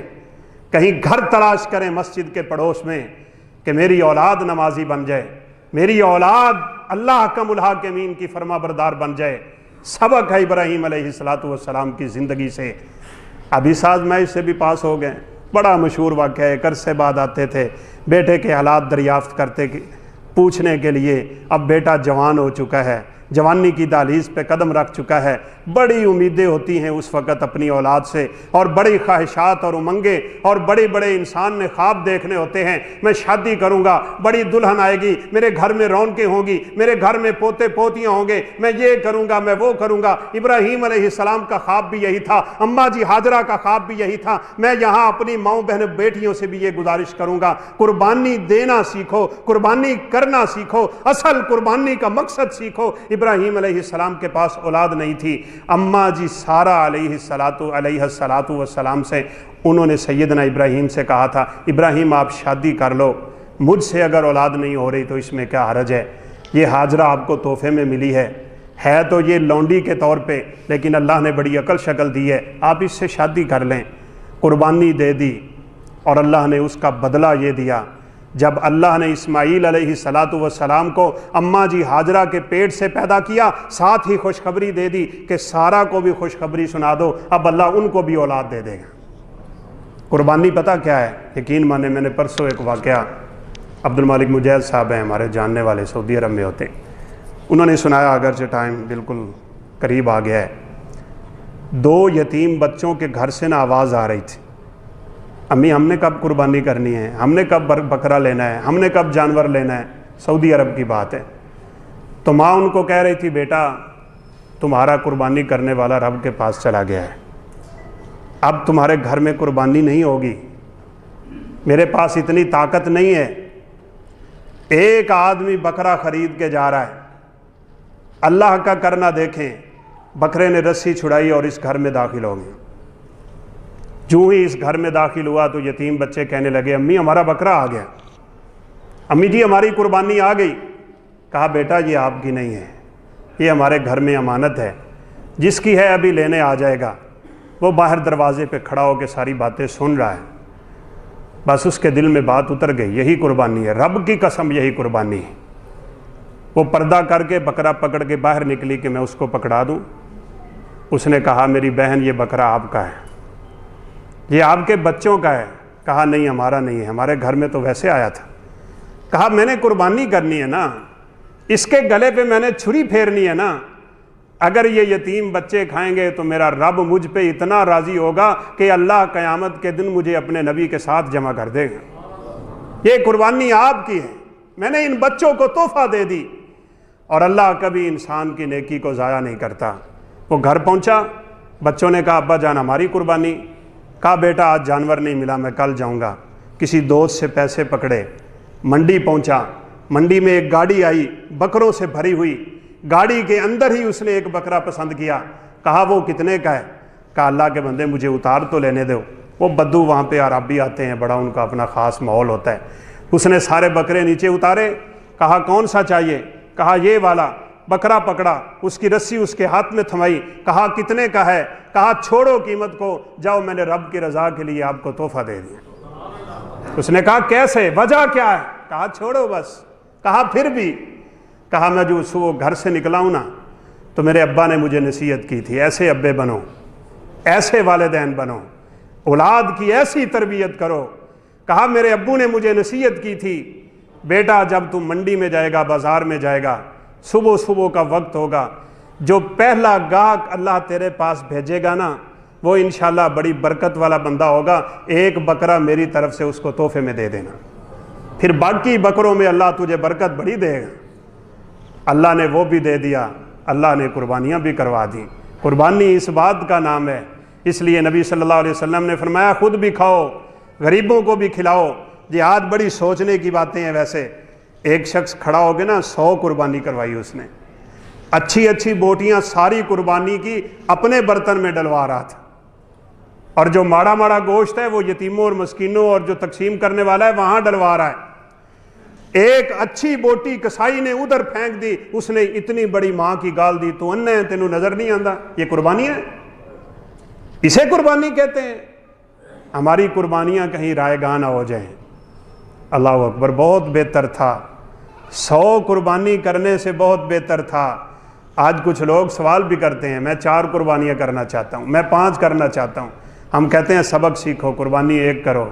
کہیں گھر تلاش کریں مسجد کے پڑوس میں کہ میری اولاد نمازی بن جائے، میری اولاد اللہ کا الحاکمین کی فرما بردار بن جائے. سبق ہے ابراہیم علیہ السلام کی زندگی سے. ابھی ساز میں اس سے بھی پاس ہو گئے. بڑا مشہور واقعہ ہے، عرصے بعد آتے تھے بیٹے کے حالات دریافت کرتے پوچھنے کے لیے. اب بیٹا جوان ہو چکا ہے، جوانی کی دہلیز پہ قدم رکھ چکا ہے. بڑی امیدیں ہوتی ہیں اس وقت اپنی اولاد سے، اور بڑی خواہشات اور امنگیں، اور بڑے بڑے انسان نے خواب دیکھنے ہوتے ہیں. میں شادی کروں گا، بڑی دلہن آئے گی، میرے گھر میں رونقیں ہوں گی، میرے گھر میں پوتے پوتیاں ہوں گے، میں یہ کروں گا، میں وہ کروں گا. ابراہیم علیہ السلام کا خواب بھی یہی تھا، اماں جی ہاجرہ کا خواب بھی یہی تھا. میں یہاں اپنی ماؤں بہن بیٹیوں سے بھی یہ گزارش کروں گا، قربانی دینا سیکھو، قربانی کرنا سیکھو، اصل قربانی کا مقصد سیکھو. ابراہیم علیہ السلام کے پاس اولاد نہیں تھی. اماں جی سارہ علیہ السلام سے انہوں نے سیدنا ابراہیم سے کہا تھا ابراہیم آپ شادی کر لو، مجھ سے اگر اولاد نہیں ہو رہی تو اس میں کیا حرج ہے. یہ ہاجرہ آپ کو تحفے میں ملی ہے تو یہ لونڈی کے طور پہ، لیکن اللہ نے بڑی عقل شکل دی ہے، آپ اس سے شادی کر لیں. قربانی دے دی اور اللہ نے اس کا بدلہ یہ دیا. جب اللہ نے اسماعیل علیہ السلام کو اماں جی ہاجرہ کے پیٹ سے پیدا کیا، ساتھ ہی خوشخبری دے دی کہ سارہ کو بھی خوشخبری سنا دو، اب اللہ ان کو بھی اولاد دے دے گا. قربانی پتہ کیا ہے؟ یقین مانے میں نے پرسوں ایک واقعہ، عبد المالک مجید صاحب ہیں ہمارے جاننے والے، سعودی عرب میں ہوتے، انہوں نے سنایا، اگرچہ ٹائم بالکل قریب آ گیا ہے. 2 یتیم بچوں کے گھر سے آواز آ رہی تھی، امی ہم نے کب قربانی کرنی ہے، ہم نے کب بکرا لینا ہے، ہم نے کب جانور لینا ہے. سعودی عرب کی بات ہے. تو ماں ان کو کہہ رہی تھی بیٹا تمہارا قربانی کرنے والا رب کے پاس چلا گیا ہے، اب تمہارے گھر میں قربانی نہیں ہوگی، میرے پاس اتنی طاقت نہیں ہے. ایک آدمی بکرا خرید کے جا رہا ہے، اللہ کا کرنا دیکھیں، بکرے نے رسی چھڑائی اور اس گھر میں داخل ہو گئے. جو ہی اس گھر میں داخل ہوا تو یتیم بچے کہنے لگے امی ہمارا بکرا آ گیا، امی جی ہماری قربانی آ گئی. کہا بیٹا یہ آپ کی نہیں ہے، یہ ہمارے گھر میں امانت ہے، جس کی ہے ابھی لینے آ جائے گا. وہ باہر دروازے پہ کھڑا ہو کے ساری باتیں سن رہا ہے. بس اس کے دل میں بات اتر گئی، یہی قربانی ہے، رب کی قسم یہی قربانی ہے. وہ پردہ کر کے بکرا پکڑ کے باہر نکلی کہ میں اس کو پکڑا دوں. اس نے کہا میری بہن یہ بکرا آپ کا ہے، یہ آپ کے بچوں کا ہے. کہا نہیں ہمارا نہیں ہے، ہمارے گھر میں تو ویسے آیا تھا. کہا میں نے قربانی کرنی ہے نا، اس کے گلے پہ میں نے چھری پھیرنی ہے نا. اگر یہ یتیم بچے کھائیں گے تو میرا رب مجھ پہ اتنا راضی ہوگا کہ اللہ قیامت کے دن مجھے اپنے نبی کے ساتھ جمع کر دے گا. یہ قربانی آپ کی ہے، میں نے ان بچوں کو تحفہ دے دی. اور اللہ کبھی انسان کی نیکی کو ضائع نہیں کرتا. وہ گھر پہنچا، بچوں نے کہا ابا جان ہماری قربانی. کہا بیٹا آج جانور نہیں ملا، میں کل جاؤں گا. کسی دوست سے پیسے پکڑے، منڈی پہنچا. منڈی میں ایک گاڑی آئی بکروں سے بھری ہوئی، گاڑی کے اندر ہی اس نے ایک بکرا پسند کیا. کہا وہ کتنے کا ہے؟ کہا اللہ کے بندے مجھے اتار تو لینے دو. وہ بدو وہاں پہ عربی آتے ہیں، بڑا ان کا اپنا خاص ماحول ہوتا ہے. اس نے سارے بکرے نیچے اتارے. کہا کون سا چاہیے؟ کہا یہ والا. بکرا پکڑا، اس کی رسی اس کے ہاتھ میں تھمائی. کہا کتنے کا ہے؟ کہا چھوڑو قیمت کو، جاؤ میں نے رب کی رضا کے لیے آپ کو تحفہ دے دیا. اس نے کہا کیسے، وجہ کیا ہے؟ کہا چھوڑو بس. کہا پھر بھی؟ کہا میں جو صبح گھر سے نکلا ہوں نا تو میرے ابا نے مجھے نصیحت کی تھی ایسے ابے بنو، ایسے والدین بنو، اولاد کی ایسی تربیت کرو. کہا میرے ابو نے مجھے نصیحت کی تھی بیٹا جب تم منڈی میں جائے گا، بازار میں جائے گا، صبح صبح کا وقت ہوگا، جو پہلا گاہک اللہ تیرے پاس بھیجے گا نا وہ انشاءاللہ بڑی برکت والا بندہ ہوگا، ایک بکرا میری طرف سے اس کو تحفے میں دے دینا، پھر باقی بکروں میں اللہ تجھے برکت بڑی دے گا۔ اللہ نے وہ بھی دے دیا، اللہ نے قربانیاں بھی کروا دیں۔ قربانی اس بات کا نام ہے، اس لیے نبی صلی اللہ علیہ وسلم نے فرمایا خود بھی کھاؤ، غریبوں کو بھی کھلاؤ۔ جہاد بڑی سوچنے کی باتیں ہیں، ویسے ایک شخص کھڑا ہو کے نا 100 قربانی کروائی اس نے، اچھی اچھی بوٹیاں ساری قربانی کی اپنے برتن میں ڈلوا رہا تھا، اور جو ماڑا ماڑا گوشت ہے وہ یتیموں اور مسکینوں اور جو تقسیم کرنے والا ہے وہاں ڈلوا رہا ہے۔ ایک اچھی بوٹی کسائی نے ادھر پھینک دی، اس نے اتنی بڑی ماں کی گال دی، تو انہیں تینوں نظر نہیں آندا؟ یہ قربانی ہے، اسے قربانی کہتے ہیں۔ ہماری قربانیاں کہیں رائے گاہ نہ ہو جائیں۔ اللہ اکبر، بہت بہتر تھا، 100 قربانی کرنے سے بہت بہتر تھا۔ آج کچھ لوگ سوال بھی کرتے ہیں میں 4 قربانیاں کرنا چاہتا ہوں، میں 5 کرنا چاہتا ہوں۔ ہم کہتے ہیں سبق سیکھو، قربانی 1 کرو،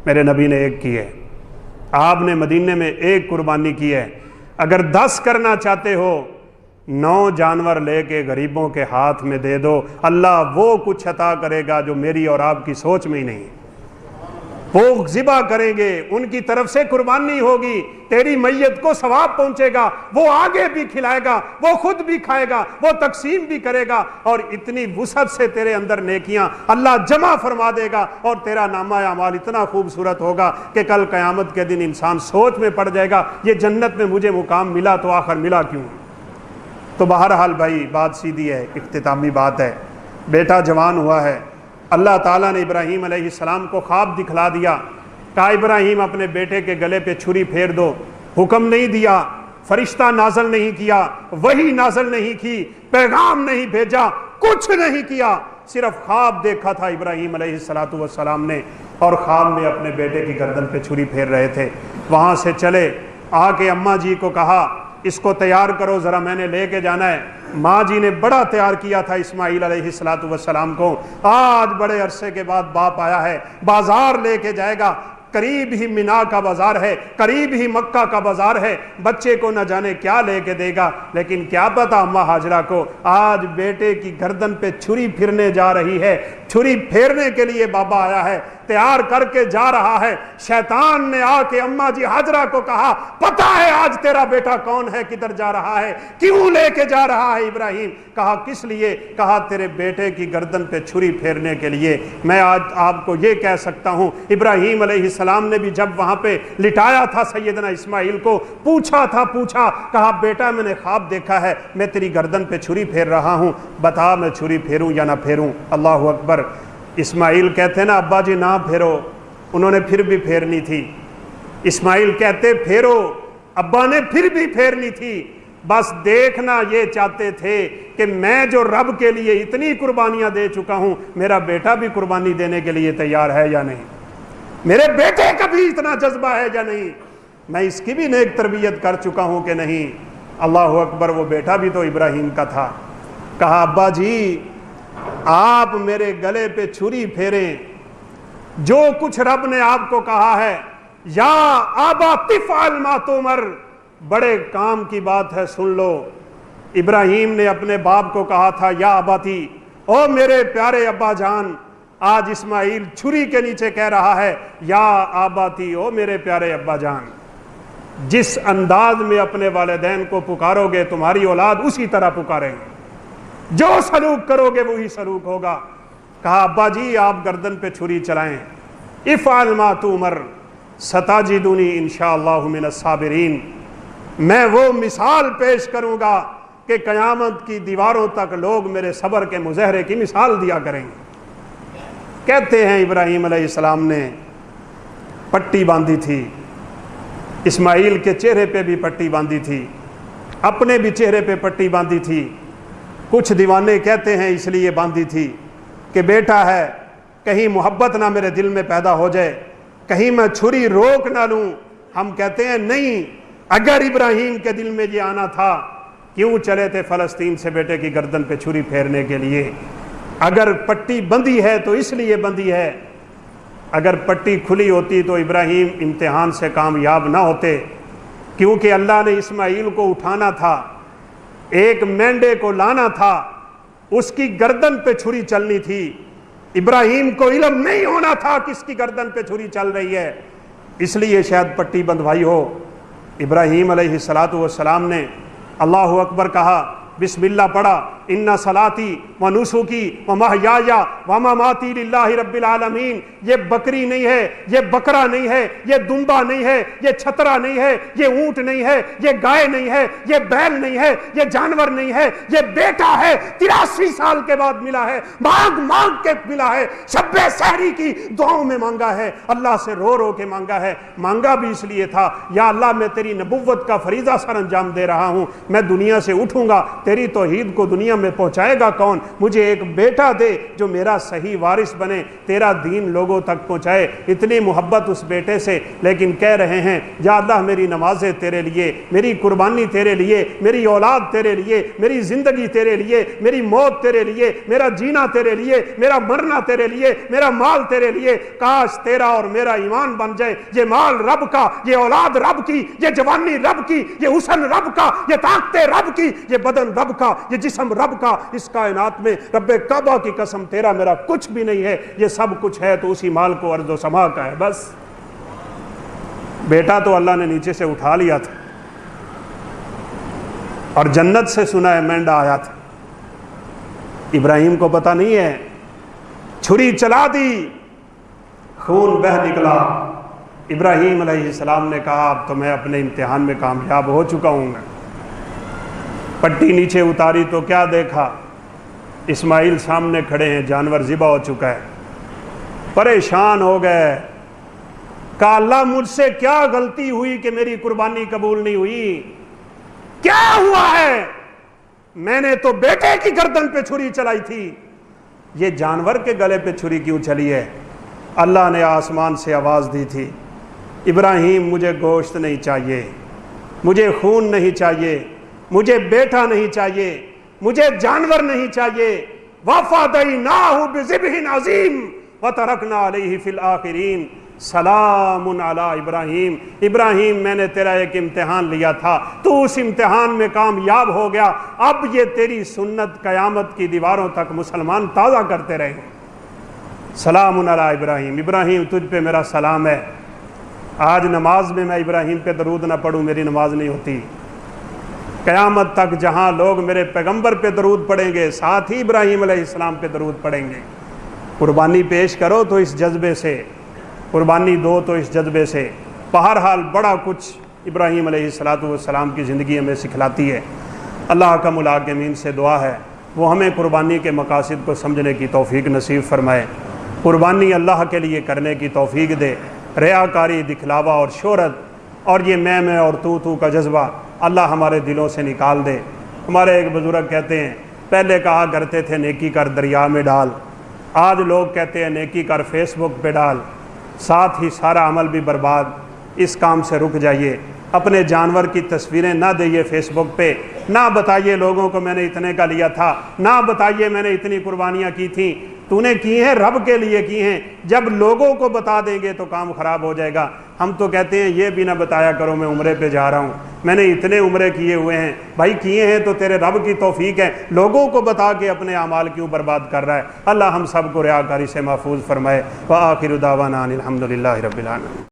میرے نبی نے 1 کی ہے، آپ نے مدینے میں 1 قربانی کی ہے۔ اگر 10 کرنا چاہتے ہو 9 جانور لے کے غریبوں کے ہاتھ میں دے دو، اللہ وہ کچھ عطا کرے گا جو میری اور آپ کی سوچ میں ہی نہیں ہے۔ وہ ذبح کریں گے، ان کی طرف سے قربانی ہوگی، تیری میت کو ثواب پہنچے گا، وہ آگے بھی کھلائے گا، وہ خود بھی کھائے گا، وہ تقسیم بھی کرے گا، اور اتنی وسعت سے تیرے اندر نیکیاں اللہ جمع فرما دے گا، اور تیرا نامہ اعمال اتنا خوبصورت ہوگا کہ کل قیامت کے دن انسان سوچ میں پڑ جائے گا یہ جنت میں مجھے مقام ملا تو آخر ملا کیوں؟ تو بہرحال بھائی بات سیدھی ہے، اختتامی بات ہے۔ بیٹا جوان ہوا ہے، اللہ تعالیٰ نے ابراہیم علیہ السلام کو خواب دکھلا دیا، کہا ابراہیم اپنے بیٹے کے گلے پہ چھری پھیر دو۔ حکم نہیں دیا، فرشتہ نازل نہیں کیا، وحی نازل نہیں کی، پیغام نہیں بھیجا، کچھ نہیں کیا، صرف خواب دیکھا تھا ابراہیم علیہ السلام نے، اور خواب میں اپنے بیٹے کی گردن پہ چھری پھیر رہے تھے۔ وہاں سے چلے، آ کے اماں جی کو کہا اس کو تیار کرو ذرا، میں نے لے کے جانا ہے۔ ماں جی نے بڑا تیار کیا تھا اسماعیل علیہ السلام کو، آج بڑے عرصے کے بعد باپ آیا ہے، بازار لے کے جائے گا، قریب ہی مینا کا بازار ہے، قریب ہی مکہ کا بازار ہے، بچے کو نہ جانے کیا لے کے دے گا، لیکن کیا پتا اماں ہاجرہ کو آج بیٹے کی گردن پہ چھری پھرنے جا رہی ہے، چھری پھیرنے کے لیے بابا آیا ہے، تیار کر کے جا رہا ہے۔ شیطان نے آ کے اماں جی ہاجرہ کو کہا پتہ ہے آج تیرا بیٹا کون ہے، کدھر جا رہا ہے، کیوں لے کے جا رہا ہے ابراہیم؟ کہا کس لیے؟ کہا تیرے بیٹے کی گردن پہ چھری پھیرنے کے لیے۔ میں آج آپ کو یہ کہہ سکتا ہوں، ابراہیم علیہ السلام نے بھی جب وہاں پہ لٹایا تھا سیدنا اسماعیل کو، پوچھا کہا بیٹا میں نے خواب دیکھا ہے، میں تیری گردن پہ چھری پھیر رہا ہوں، بتا میں چھری پھیروں یا نہ پھیروں؟ اللہ اکبر۔ اسماعیل کہتے نا ابا جی نہ پھیرو، انہوں نے پھر بھی پھیرنی تھی۔ اسماعیل کہتے پھیرو، ابا نے پھر بھی پھیرنی تھی۔ بس دیکھنا یہ چاہتے تھے کہ میں جو رب کے لیے اتنی قربانیاں دے چکا ہوں، میرا بیٹا بھی قربانی دینے کے لیے تیار ہے یا نہیں، میرے بیٹے کا بھی اتنا جذبہ ہے یا نہیں، میں اس کی بھی نیک تربیت کر چکا ہوں کہ نہیں۔ اللہ اکبر، وہ بیٹا بھی تو ابراہیم کا تھا۔ کہا ابا جی آپ میرے گلے پہ چھری پھیریں، جو کچھ رب نے آپ کو کہا ہے، یا آبا تفعل ما تؤمر، بڑے کام کی بات ہے سن لو۔ ابراہیم نے اپنے باپ کو کہا تھا یا اباتی، او میرے پیارے ابا جان، آج اسماعیل چھری کے نیچے کہہ رہا ہے یا آباتی، او میرے پیارے ابا جان۔ جس انداز میں اپنے والدین کو پکارو گے تمہاری اولاد اسی طرح پکاریں گے، جو سلوک کرو گے وہی سلوک ہوگا۔ کہا ابا جی آپ گردن پہ چھری چلائیں، افعل ما تؤمر ستجدنی انشاءاللہ من الصابرین، میں وہ مثال پیش کروں گا کہ قیامت کی دیواروں تک لوگ میرے صبر کے مظاہرے کی مثال دیا کریں گے۔ کہتے ہیں ابراہیم علیہ السلام نے پٹی باندھی تھی، اسماعیل کے چہرے پہ بھی پٹی باندھی تھی، اپنے بھی چہرے پہ پٹی باندھی تھی۔ کچھ دیوانے کہتے ہیں اس لیے باندھی تھی کہ بیٹا ہے، کہیں محبت نہ میرے دل میں پیدا ہو جائے، کہیں میں چھری روک نہ لوں۔ ہم کہتے ہیں نہیں، اگر ابراہیم کے دل میں یہ آنا تھا کیوں چلے تھے فلسطین سے بیٹے کی گردن پہ چھری پھیرنے کے لیے؟ اگر پٹی بندھی ہے تو اس لیے بندھی ہے، اگر پٹی کھلی ہوتی تو ابراہیم امتحان سے کامیاب نہ ہوتے۔ کیونکہ اللہ نے اسماعیل کو اٹھانا تھا، ایک مینڈے کو لانا تھا، اس کی گردن پہ چھری چلنی تھی۔ ابراہیم کو علم نہیں ہونا تھا کس کی گردن پہ چھری چل رہی ہے، اس لیے شاید پٹی بندھوائی ہو۔ ابراہیم علیہ السلام نے اللہ اکبر کہا، بسم اللہ پڑھا، ان صلاتی و نسکی و محیایا و مماتی للہ رب العالمین۔ یہ بکری نہیں ہے، یہ بکرا نہیں ہے، یہ دمبا نہیں ہے، یہ چھترا نہیں ہے، یہ اونٹ نہیں ہے، یہ گائے نہیں ہے، یہ بیل نہیں ہے، یہ جانور نہیں ہے، یہ بیٹا ہے، 83 سال کے بعد ملا ہے، مانگ مانگ کے ملا ہے، شب سحری کی دعاؤں میں مانگا ہے، اللہ سے رو رو کے مانگا ہے۔ مانگا بھی اس لیے تھا، یا اللہ میں تیری نبوت کا فریضہ سر انجام دے رہا ہوں، میں دنیا سے اٹھوں گا، تیری توحید کو دنیا میں پہنچائے گا کون؟ مجھے ایک بیٹا دے جو میرا صحیح وارث بنے، تیرا دین لوگوں تک پہنچائے۔ اتنی محبت اس بیٹے سے، لیکن کہہ رہے ہیں یا اللہ میری نمازیں تیرے لیے، میری قربانی تیرے لیے، میری اولاد تیرے لیے، میری زندگی تیرے لیے، میری موت تیرے لیے، میرا جینا تیرے لیے، میرا مرنا تیرے لیے، میرا مال تیرے لیے۔ کاش تیرا اور میرا ایمان بن جائے، یہ مال رب کا، یہ اولاد رب کی، یہ جوانی رب کی، یہ حسن رب کا، یہ طاقتیں رب کی، یہ بدن رب کا، یہ جسم رب کا۔ اس کائنات میں رب کعبہ کی قسم تیرا میرا کچھ بھی نہیں ہے، یہ سب کچھ ہے تو اسی مال کو ارض و سما کا ہے بس۔ بیٹا تو اللہ نے نیچے سے اٹھا لیا تھا، اور جنت سے سنا ہے مینڈا آیا تھا۔ ابراہیم کو پتہ نہیں ہے، چھری چلا دی، خون بہہ نکلا۔ ابراہیم علیہ السلام نے کہا اب تو میں اپنے امتحان میں کامیاب ہو چکا ہوں گا۔ پٹی نیچے اتاری تو کیا دیکھا؟ اسماعیل سامنے کھڑے ہیں، جانور ذبح ہو چکا ہے۔ پریشان ہو گئے، کہا اللہ مجھ سے کیا غلطی ہوئی کہ میری قربانی قبول نہیں ہوئی؟ کیا ہوا ہے؟ میں نے تو بیٹے کی گردن پہ چھری چلائی تھی، یہ جانور کے گلے پہ چھری کیوں چلی ہے؟ اللہ نے آسمان سے آواز دی تھی، ابراہیم مجھے گوشت نہیں چاہیے، مجھے خون نہیں چاہیے، مجھے بیٹا نہیں چاہیے، مجھے جانور نہیں چاہیے۔ وَفَدَيْنَاهُ بِذِبْحٍ عَظِيمٍ وَتَرَكْنَا عَلَيْهِ فِي الْآخِرِينَ سلام علی ابراہیم۔ ابراہیم میں نے تیرا ایک امتحان لیا تھا، تو اس امتحان میں کامیاب ہو گیا، اب یہ تیری سنت قیامت کی دیواروں تک مسلمان تازہ کرتے رہے۔ سلام علی ابراہیم، ابراہیم تجھ پہ میرا سلام ہے۔ آج نماز میں ابراہیم پہ درود نہ پڑھوں میری نماز نہیں ہوتی۔ قیامت تک جہاں لوگ میرے پیغمبر پہ درود پڑھیں گے، ساتھ ہی ابراہیم علیہ السلام پہ درود پڑھیں گے۔ قربانی پیش کرو تو اس جذبے سے، قربانی دو تو اس جذبے سے۔ بہرحال بڑا کچھ ابراہیم علیہ السلام کی زندگی ہمیں سکھلاتی ہے۔ اللہ کا ملاقمین سے دعا ہے وہ ہمیں قربانی کے مقاصد کو سمجھنے کی توفیق نصیب فرمائے، قربانی اللہ کے لیے کرنے کی توفیق دے۔ ریاکاری، دکھلاوا اور شہرت اور یہ میں اور تو کا جذبہ اللہ ہمارے دلوں سے نکال دے۔ ہمارے ایک بزرگ کہتے ہیں، پہلے کہا کرتے تھے نیکی کر دریا میں ڈال، آج لوگ کہتے ہیں نیکی کر فیس بک پہ ڈال، ساتھ ہی سارا عمل بھی برباد۔ اس کام سے رک جائیے، اپنے جانور کی تصویریں نہ دئیے فیس بک پہ، نہ بتائیے لوگوں کو میں نے اتنے کا لیا تھا، نہ بتائیے میں نے اتنی قربانیاں کی تھیں، تو نے کی ہیں رب کے لیے کی ہیں۔ جب لوگوں کو بتا دیں گے تو کام خراب ہو جائے گا۔ ہم تو کہتے ہیں یہ بھی نہ بتایا کرو میں عمرے پہ جا رہا ہوں، میں نے اتنے عمرے کیے ہوئے ہیں۔ بھائی کیے ہیں تو تیرے رب کی توفیق ہے، لوگوں کو بتا کے اپنے اعمال کیوں برباد کر رہا ہے؟ اللہ ہم سب کو ریاکاری سے محفوظ فرمائے۔ وآخر دعوانا ان الحمد للہ رب العالمین۔